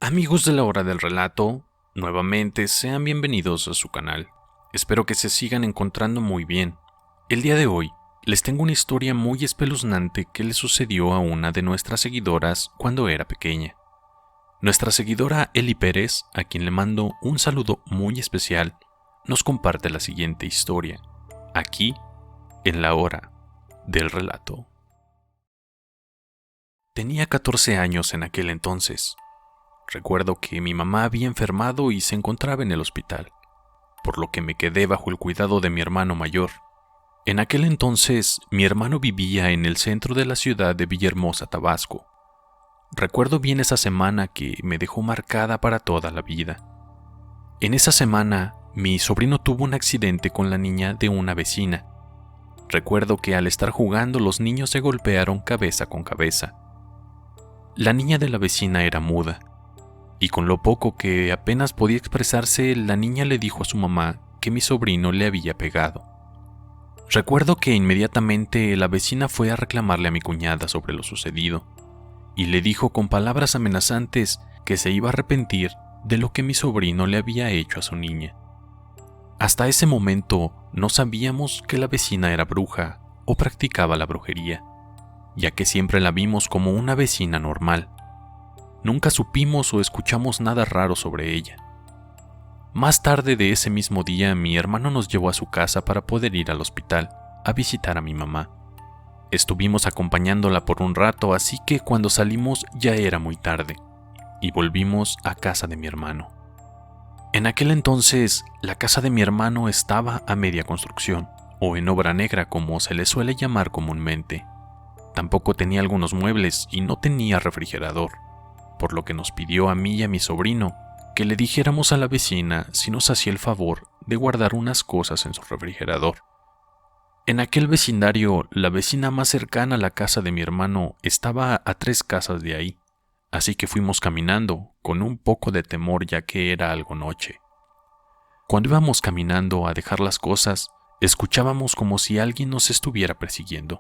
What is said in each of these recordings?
Amigos de la hora del relato, nuevamente sean bienvenidos a su canal. Espero que se sigan encontrando muy bien. El día de hoy les tengo una historia muy espeluznante que le sucedió a una de nuestras seguidoras cuando era pequeña. Nuestra seguidora Eli Pérez, a quien le mando un saludo muy especial, nos comparte la siguiente historia, aquí en la hora del relato. Tenía 14 años en aquel entonces. Recuerdo que mi mamá había enfermado y se encontraba en el hospital, por lo que me quedé bajo el cuidado de mi hermano mayor. En aquel entonces, mi hermano vivía en el centro de la ciudad de Villahermosa, Tabasco. Recuerdo bien esa semana que me dejó marcada para toda la vida. En esa semana, mi sobrino tuvo un accidente con la niña de una vecina. Recuerdo que al estar jugando los niños se golpearon cabeza con cabeza. La niña de la vecina era muda, y con lo poco que apenas podía expresarse, la niña le dijo a su mamá que mi sobrino le había pegado. Recuerdo que inmediatamente la vecina fue a reclamarle a mi cuñada sobre lo sucedido, y le dijo con palabras amenazantes que se iba a arrepentir de lo que mi sobrino le había hecho a su niña. Hasta ese momento no sabíamos que la vecina era bruja o practicaba la brujería, ya que siempre la vimos como una vecina normal. Nunca supimos o escuchamos nada raro sobre ella. Más tarde de ese mismo día, mi hermano nos llevó a su casa para poder ir al hospital a visitar a mi mamá. Estuvimos acompañándola por un rato, así que cuando salimos ya era muy tarde, y volvimos a casa de mi hermano. En aquel entonces, la casa de mi hermano estaba a media construcción, o en obra negra como se le suele llamar comúnmente. Tampoco tenía algunos muebles y no tenía refrigerador, por lo que nos pidió a mí y a mi sobrino que le dijéramos a la vecina si nos hacía el favor de guardar unas cosas en su refrigerador. En aquel vecindario, la vecina más cercana a la casa de mi hermano estaba a 3 casas de ahí, así que fuimos caminando, con un poco de temor ya que era algo noche. Cuando íbamos caminando a dejar las cosas, escuchábamos como si alguien nos estuviera persiguiendo.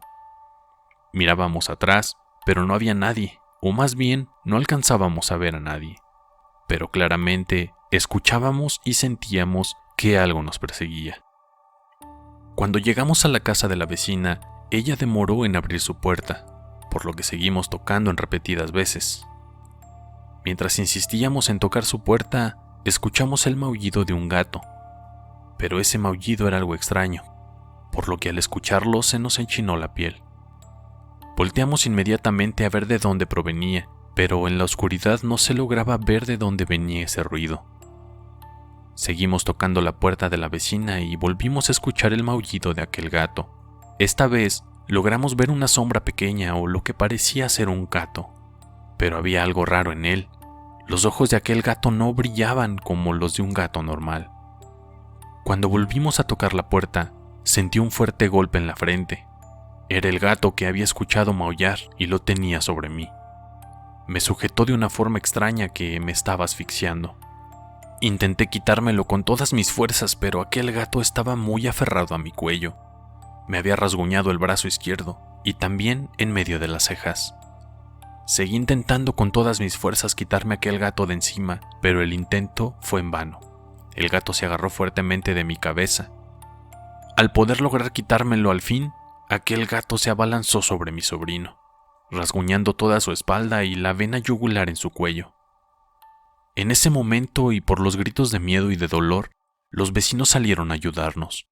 Mirábamos atrás, pero no había nadie, o más bien no alcanzábamos a ver a nadie. Pero claramente escuchábamos y sentíamos que algo nos perseguía. Cuando llegamos a la casa de la vecina, ella demoró en abrir su puerta, por lo que seguimos tocando en repetidas veces. Mientras insistíamos en tocar su puerta, escuchamos el maullido de un gato, pero ese maullido era algo extraño, por lo que al escucharlo se nos enchinó la piel. Volteamos inmediatamente a ver de dónde provenía, pero en la oscuridad no se lograba ver de dónde venía ese ruido. Seguimos tocando la puerta de la vecina y volvimos a escuchar el maullido de aquel gato. Esta vez logramos ver una sombra pequeña o lo que parecía ser un gato, pero había algo raro en él. Los ojos de aquel gato no brillaban como los de un gato normal. Cuando volvimos a tocar la puerta, sentí un fuerte golpe en la frente. Era el gato que había escuchado maullar y lo tenía sobre mí. Me sujetó de una forma extraña que me estaba asfixiando. Intenté quitármelo con todas mis fuerzas, pero aquel gato estaba muy aferrado a mi cuello. Me había rasguñado el brazo izquierdo y también en medio de las cejas. Seguí intentando con todas mis fuerzas quitarme aquel gato de encima, pero el intento fue en vano. El gato se agarró fuertemente de mi cabeza. Al poder lograr quitármelo al fin, aquel gato se abalanzó sobre mi sobrino, rasguñando toda su espalda y la vena yugular en su cuello. En ese momento, y por los gritos de miedo y de dolor, los vecinos salieron a ayudarnos.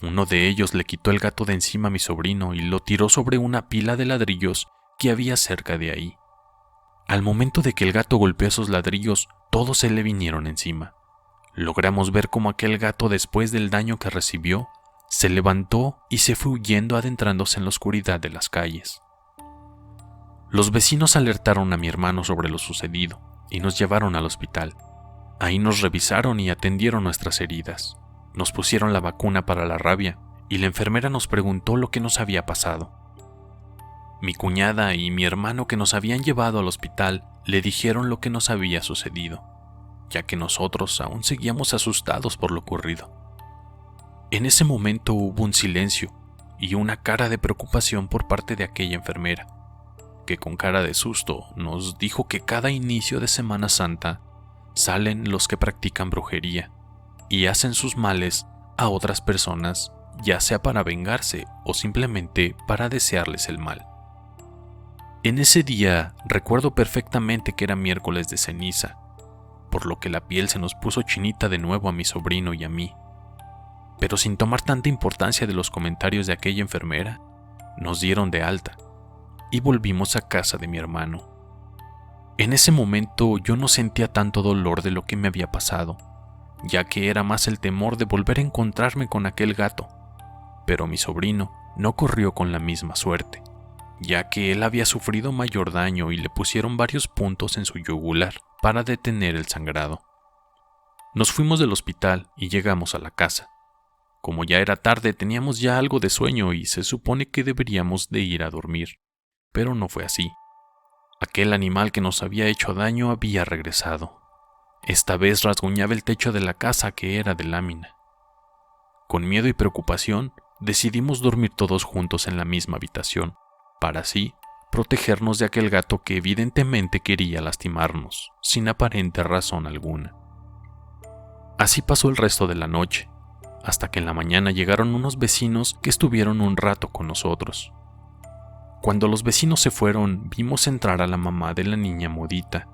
Uno de ellos le quitó el gato de encima a mi sobrino y lo tiró sobre una pila de ladrillos que había cerca de ahí. Al momento de que el gato golpeó esos ladrillos, todos se le vinieron encima. Logramos ver cómo aquel gato, después del daño que recibió, se levantó y se fue huyendo, adentrándose en la oscuridad de las calles. Los vecinos alertaron a mi hermano sobre lo sucedido y nos llevaron al hospital. Ahí nos revisaron y atendieron nuestras heridas. Nos pusieron la vacuna para la rabia y la enfermera nos preguntó lo que nos había pasado. Mi cuñada y mi hermano, que nos habían llevado al hospital, le dijeron lo que nos había sucedido, ya que nosotros aún seguíamos asustados por lo ocurrido. En ese momento hubo un silencio y una cara de preocupación por parte de aquella enfermera. que con cara de susto nos dijo que cada inicio de Semana Santa salen los que practican brujería y hacen sus males a otras personas, ya sea para vengarse o simplemente para desearles el mal. En ese día recuerdo perfectamente que era miércoles de ceniza, por lo que la piel se nos puso chinita de nuevo a mi sobrino y a mí. Pero sin tomar tanta importancia de los comentarios de aquella enfermera, nos dieron de alta y volvimos a casa de mi hermano. En ese momento yo no sentía tanto dolor de lo que me había pasado, ya que era más el temor de volver a encontrarme con aquel gato, pero mi sobrino no corrió con la misma suerte, ya que él había sufrido mayor daño y le pusieron varios puntos en su yugular para detener el sangrado. Nos fuimos del hospital y llegamos a la casa. Como ya era tarde, teníamos ya algo de sueño y se supone que deberíamos de ir a dormir, pero no fue así. Aquel animal que nos había hecho daño había regresado. Esta vez rasguñaba el techo de la casa, que era de lámina. Con miedo y preocupación, decidimos dormir todos juntos en la misma habitación, para así protegernos de aquel gato que evidentemente quería lastimarnos, sin aparente razón alguna. Así pasó el resto de la noche, hasta que en la mañana llegaron unos vecinos que estuvieron un rato con nosotros. Cuando los vecinos se fueron, vimos entrar a la mamá de la niña Modita,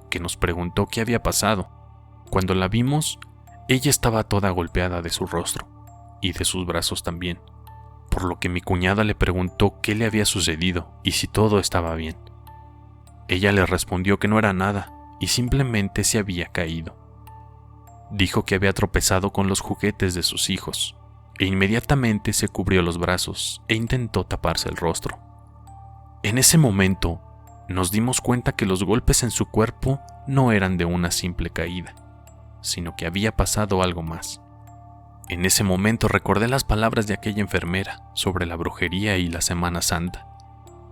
que nos preguntó qué había pasado. Cuando la vimos, ella estaba toda golpeada de su rostro, y de sus brazos también, por lo que mi cuñada le preguntó qué le había sucedido y si todo estaba bien. Ella le respondió que no era nada, y simplemente se había caído. Dijo que había tropezado con los juguetes de sus hijos, e inmediatamente se cubrió los brazos e intentó taparse el rostro. En ese momento, nos dimos cuenta que los golpes en su cuerpo no eran de una simple caída, sino que había pasado algo más. En ese momento recordé las palabras de aquella enfermera sobre la brujería y la Semana Santa,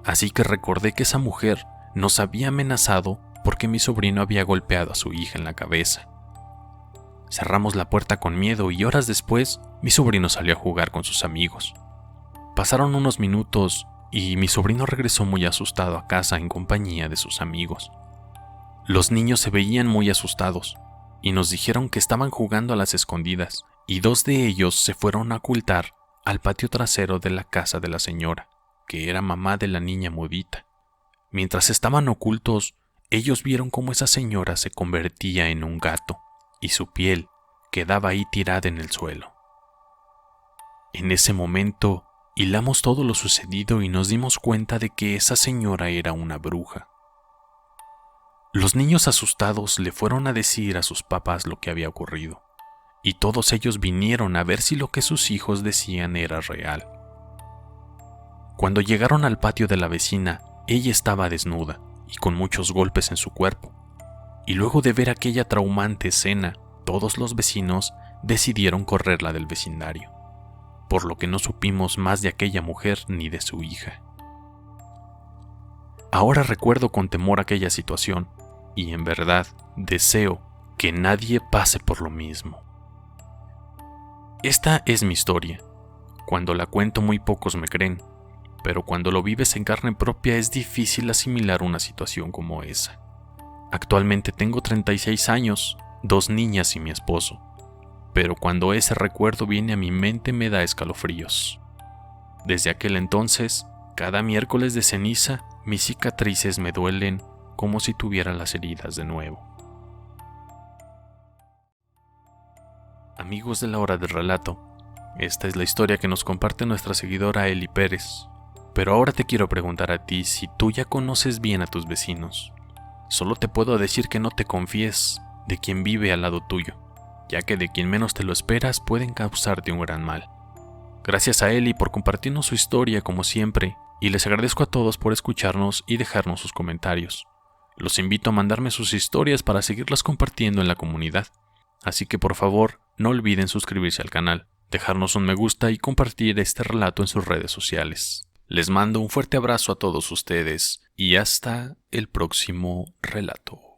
así que recordé que esa mujer nos había amenazado porque mi sobrino había golpeado a su hija en la cabeza. Cerramos la puerta con miedo y horas después mi sobrino salió a jugar con sus amigos. Pasaron unos minutos y mi sobrino regresó muy asustado a casa en compañía de sus amigos. Los niños se veían muy asustados y nos dijeron que estaban jugando a las escondidas y dos de ellos se fueron a ocultar al patio trasero de la casa de la señora, que era mamá de la niña Modita. Mientras estaban ocultos, ellos vieron cómo esa señora se convertía en un gato y su piel quedaba ahí tirada en el suelo. En ese momento, hilamos todo lo sucedido y nos dimos cuenta de que esa señora era una bruja. Los niños asustados le fueron a decir a sus papás lo que había ocurrido, y todos ellos vinieron a ver si lo que sus hijos decían era real. Cuando llegaron al patio de la vecina, ella estaba desnuda y con muchos golpes en su cuerpo, y luego de ver aquella traumante escena, todos los vecinos decidieron correrla del vecindario, por lo que no supimos más de aquella mujer ni de su hija. Ahora recuerdo con temor aquella situación, y en verdad deseo que nadie pase por lo mismo. Esta es mi historia. Cuando la cuento muy pocos me creen, pero cuando lo vives en carne propia es difícil asimilar una situación como esa. Actualmente tengo 36 años, 2 niñas y mi esposo, pero cuando ese recuerdo viene a mi mente me da escalofríos. Desde aquel entonces, cada miércoles de ceniza, mis cicatrices me duelen como si tuviera las heridas de nuevo. Amigos de la hora del relato, esta es la historia que nos comparte nuestra seguidora Eli Pérez. Pero ahora te quiero preguntar a ti si tú ya conoces bien a tus vecinos. Solo te puedo decir que no te confíes de quien vive al lado tuyo, ya que de quien menos te lo esperas pueden causarte un gran mal. Gracias a Eli por compartirnos su historia como siempre, y les agradezco a todos por escucharnos y dejarnos sus comentarios. Los invito a mandarme sus historias para seguirlas compartiendo en la comunidad. Así que por favor, no olviden suscribirse al canal, dejarnos un me gusta y compartir este relato en sus redes sociales. Les mando un fuerte abrazo a todos ustedes y hasta el próximo relato.